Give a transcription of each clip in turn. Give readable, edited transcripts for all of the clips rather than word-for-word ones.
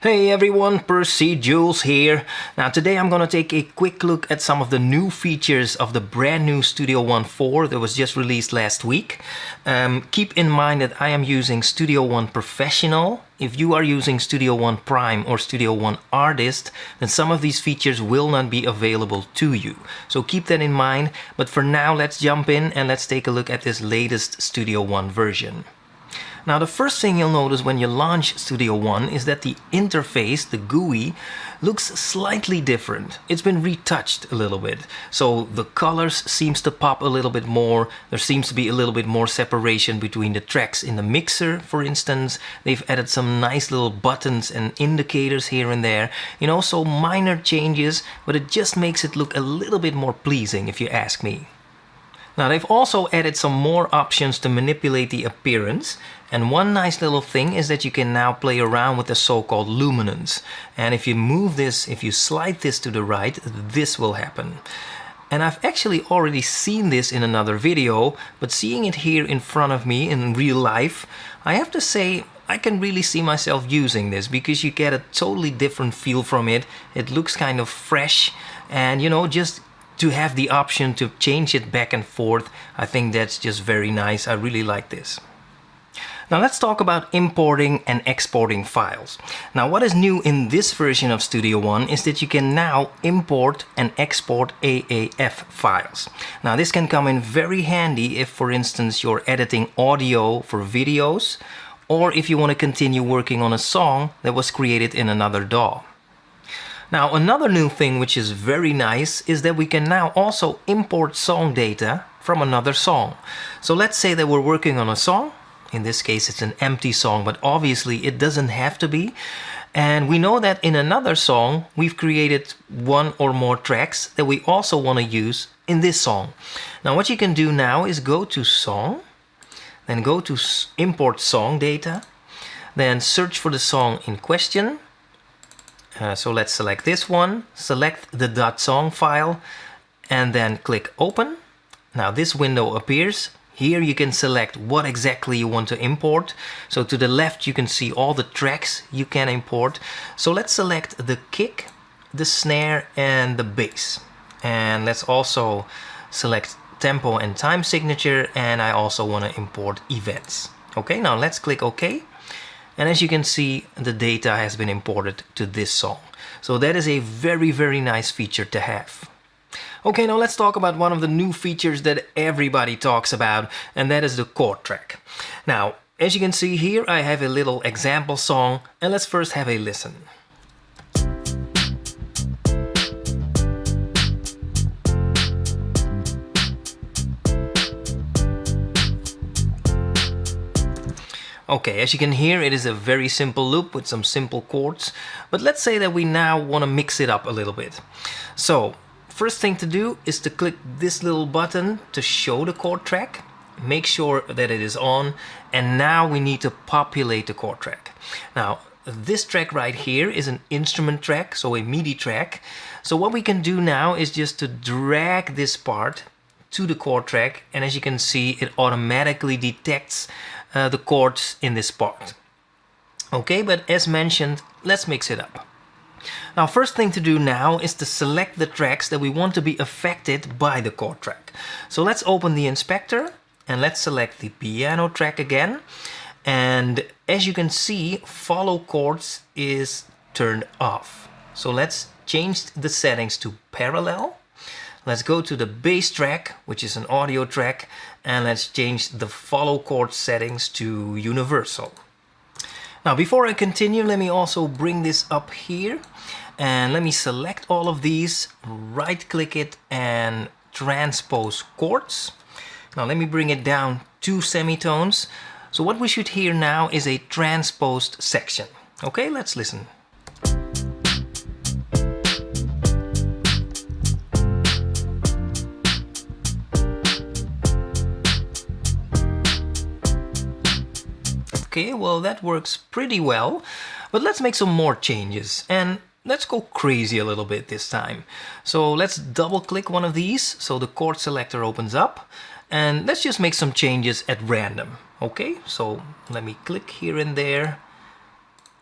Hey everyone, Percy Jules here. Now today I'm gonna take a quick look at some of the new features of the brand new Studio One 4 that was just released last week. Keep in mind that I am using Studio One Professional. If you are using Studio One Prime or Studio One Artist, then some of these features will not be available to you. So keep that in mind, but for now let's jump in and let's take a look at this latest Studio One version. Now the first thing you'll notice when you launch Studio One is that the interface, the GUI, looks slightly different. It's been retouched a little bit. So the colors seems to pop a little bit more. There seems to be a little bit more separation between the tracks in the mixer, for instance. They've added some nice little buttons and indicators here and there. You know, so minor changes, but it just makes it look a little bit more pleasing if you ask me. Now they've also added some more options to manipulate the appearance, and one nice little thing is that you can now play around with the so-called luminance. And if you move this, if you slide this to the right, this will happen. And I've actually already seen this in another video, but seeing it here in front of me in real life, I have to say I can really see myself using this because you get a totally different feel from it. It looks kind of fresh, and you know, just to have the option to change it back and forth, I think that's just very nice. I really like this. Now let's talk about importing and exporting files. Now what is new in this version of Studio One is that you can now import and export AAF files. Now this can come in very handy if, for instance, you're editing audio for videos, or if you want to continue working on a song that was created in another DAW. Now another new thing which is very nice is that we can now also import song data from another song. So let's say that we're working on a song. In this case it's an empty song, but obviously it doesn't have to be. And we know that in another song we've created one or more tracks that we also want to use in this song. Now what you can do now is go to Song, then go to Import Song Data, then search for the song in question. So let's select this one, select the .song file, and then click Open. Now this window appears. Here you can select what exactly you want to import. So to the left you can see all the tracks you can import. So let's select the kick, the snare, and the bass. And let's also select tempo and time signature, and I also want to import events. Okay, now let's click OK. And as you can see, the data has been imported to this song. So that is a very, very nice feature to have. Okay, now let's talk about one of the new features that everybody talks about, and that is the chord track. Now, as you can see here, I have a little example song, and let's first have a listen. Okay, as you can hear, it is a very simple loop with some simple chords, but let's say that we now want to mix it up a little bit. So, first thing to do is to click this little button to show the chord track. Make sure that it is on, and now we need to populate the chord track. Now, this track right here is an instrument track, so a MIDI track. So what we can do now is just to drag this part to the chord track, and as you can see, it automatically detects the chords in this part. Okay, but as mentioned, let's mix it up. Now first thing to do now is to select the tracks that we want to be affected by the chord track. So let's open the inspector and let's select the piano track again. And as you can see, follow chords is turned off. So let's change the settings to parallel. Let's go to the bass track, which is an audio track, and let's change the follow chord settings to universal. Now before I continue, let me also bring this up here, and let me select all of these, right click it and transpose chords. Now let me bring it down 2 semitones. So what we should hear now is a transposed section. Okay, let's listen. Okay, well that works pretty well, but let's make some more changes and let's go crazy a little bit this time. So let's double click one of these so the chord selector opens up, and let's just make some changes at random. Okay, so let me click here and there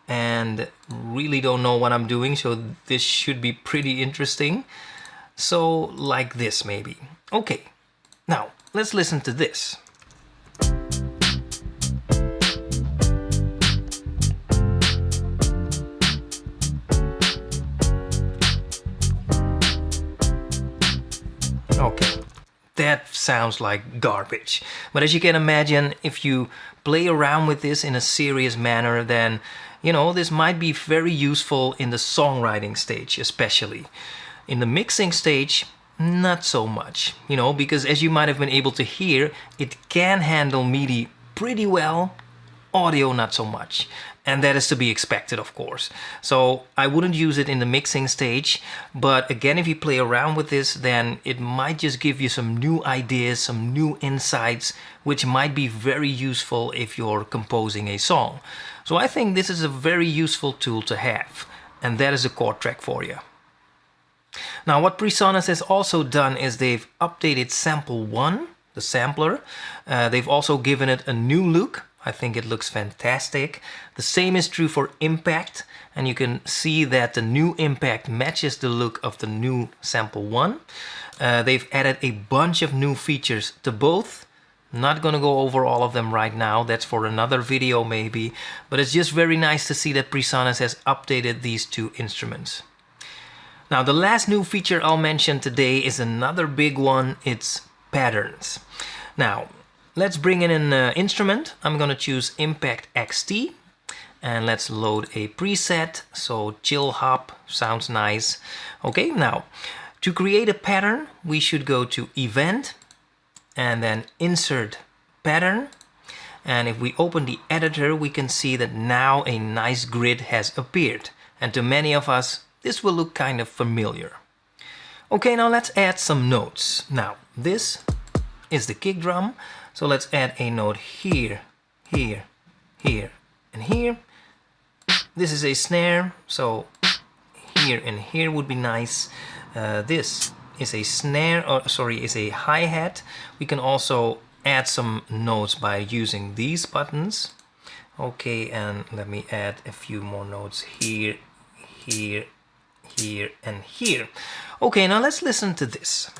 and really don't know what I'm doing, so this should be pretty interesting. So like this maybe. Okay, now let's listen to this. Okay, that sounds like garbage. But as you can imagine, if you play around with this in a serious manner, then, you know, this might be very useful in the songwriting stage, especially. In the mixing stage, not so much, you know, because as you might have been able to hear, it can handle MIDI pretty well, audio not so much. And that is to be expected, of course. So I wouldn't use it in the mixing stage, but again, if you play around with this, then it might just give you some new ideas, some new insights, which might be very useful if you're composing a song. So I think this is a very useful tool to have, and that is a chord track for you. Now what PreSonus has also done is they've updated Sample 1, the sampler. They've also given it a new look. I think it looks fantastic. The same is true for Impact, and you can see that the new Impact matches the look of the new Sample 1. They've added a bunch of new features to both. Not gonna go over all of them right now, that's for another video maybe, but it's just very nice to see that PreSonus has updated these two instruments. Now the last new feature I'll mention today is another big one, it's patterns. Now, let's bring in an instrument. I'm gonna choose Impact XT and let's load a preset. So chill hop sounds nice. Okay, now to create a pattern, we should go to Event and then Insert Pattern. And if we open the editor, we can see that now a nice grid has appeared. And to many of us, this will look kind of familiar. Okay, now let's add some notes. Now, this is the kick drum. So let's add a note here, here, here, and here. This is a snare, so here and here would be nice. This is a snare, or sorry, is a hi-hat. We can also add some notes by using these buttons. Okay, and let me add a few more notes here, here, here, and here. Okay, now let's listen to this.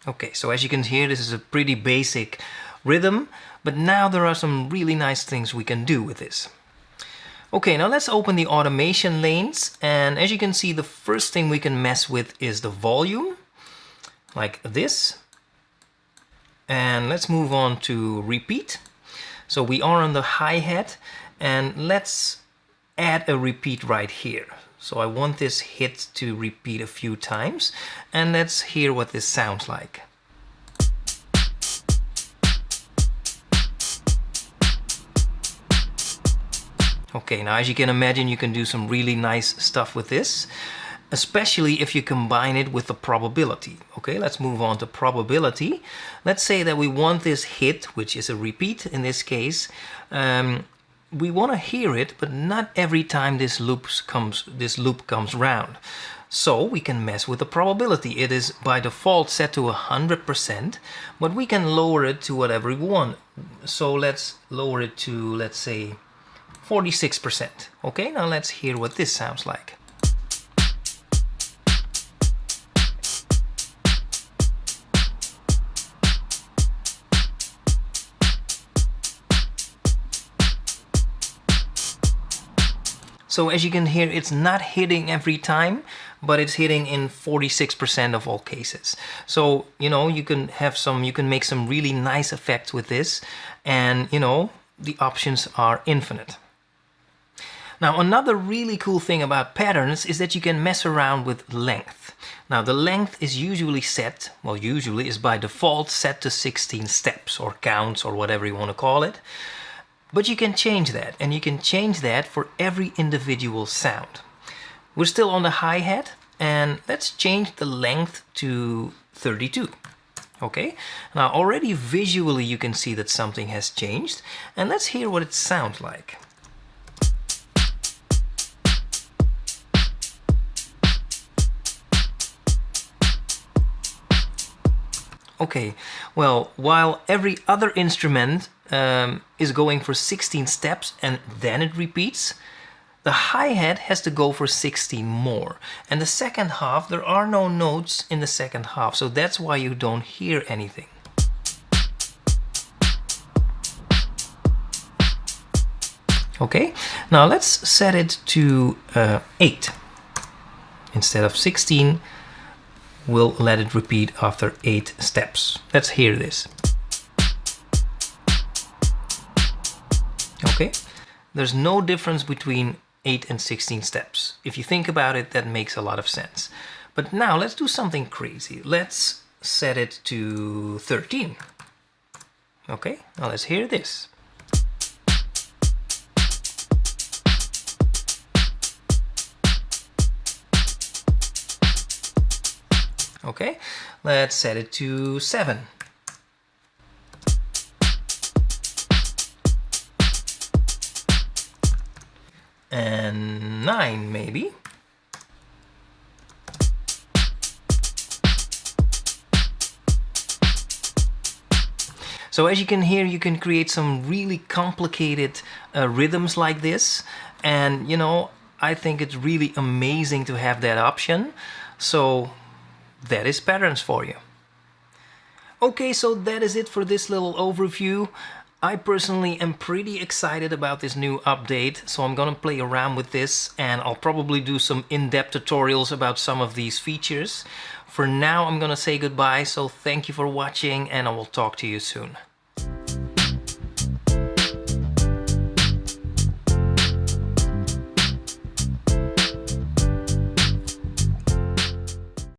Okay, so as you can hear, this is a pretty basic rhythm, but now there are some really nice things we can do with this. Okay, now let's open the automation lanes, and as you can see, the first thing we can mess with is the volume, like this. And let's move on to repeat. So we are on the hi-hat, and let's add a repeat right here. So I want this hit to repeat a few times, and let's hear what this sounds like. Okay, now as you can imagine, you can do some really nice stuff with this, especially if you combine it with the probability. Okay, let's move on to probability. Let's say that we want this hit, which is a repeat in this case. We want to hear it, but not every time this loop comes round. So we can mess with the probability. It is by default set to 100%, but we can lower it to whatever we want. So let's lower it to, let's say, 46%. Okay, now let's hear what this sounds like. So as you can hear, it's not hitting every time, but it's hitting in 46% of all cases. So, you know, you can make some really nice effects with this, and, you know, the options are infinite. Now, another really cool thing about patterns is that you can mess around with length. Now, the length is usually set, well, usually is by default set to 16 steps or counts or whatever you want to call it. But you can change that, and you can change that for every individual sound. We're still on the hi-hat, and let's change the length to 32. Okay, now already visually you can see that something has changed, and let's hear what it sounds like. Okay, well, while every other instrument is going for 16 steps and then it repeats, the hi-hat has to go for 16 more. And the second half, there are no notes in the second half, so that's why you don't hear anything. Okay, now let's set it to 8. Instead of 16, we'll let it repeat after 8 steps. Let's hear this. Okay, there's no difference between 8 and 16 steps. If you think about it, that makes a lot of sense. But now let's do something crazy. Let's set it to 13. Okay, now let's hear this. Okay, let's set it to 7. And 9 maybe. So as you can hear, you can create some really complicated rhythms like this. And you know, I think it's really amazing to have that option. So that is patterns for you. Okay, so that is it for this little overview. I personally am pretty excited about this new update, so I'm gonna play around with this and I'll probably do some in-depth tutorials about some of these features. For now, I'm gonna say goodbye, so thank you for watching and I will talk to you soon.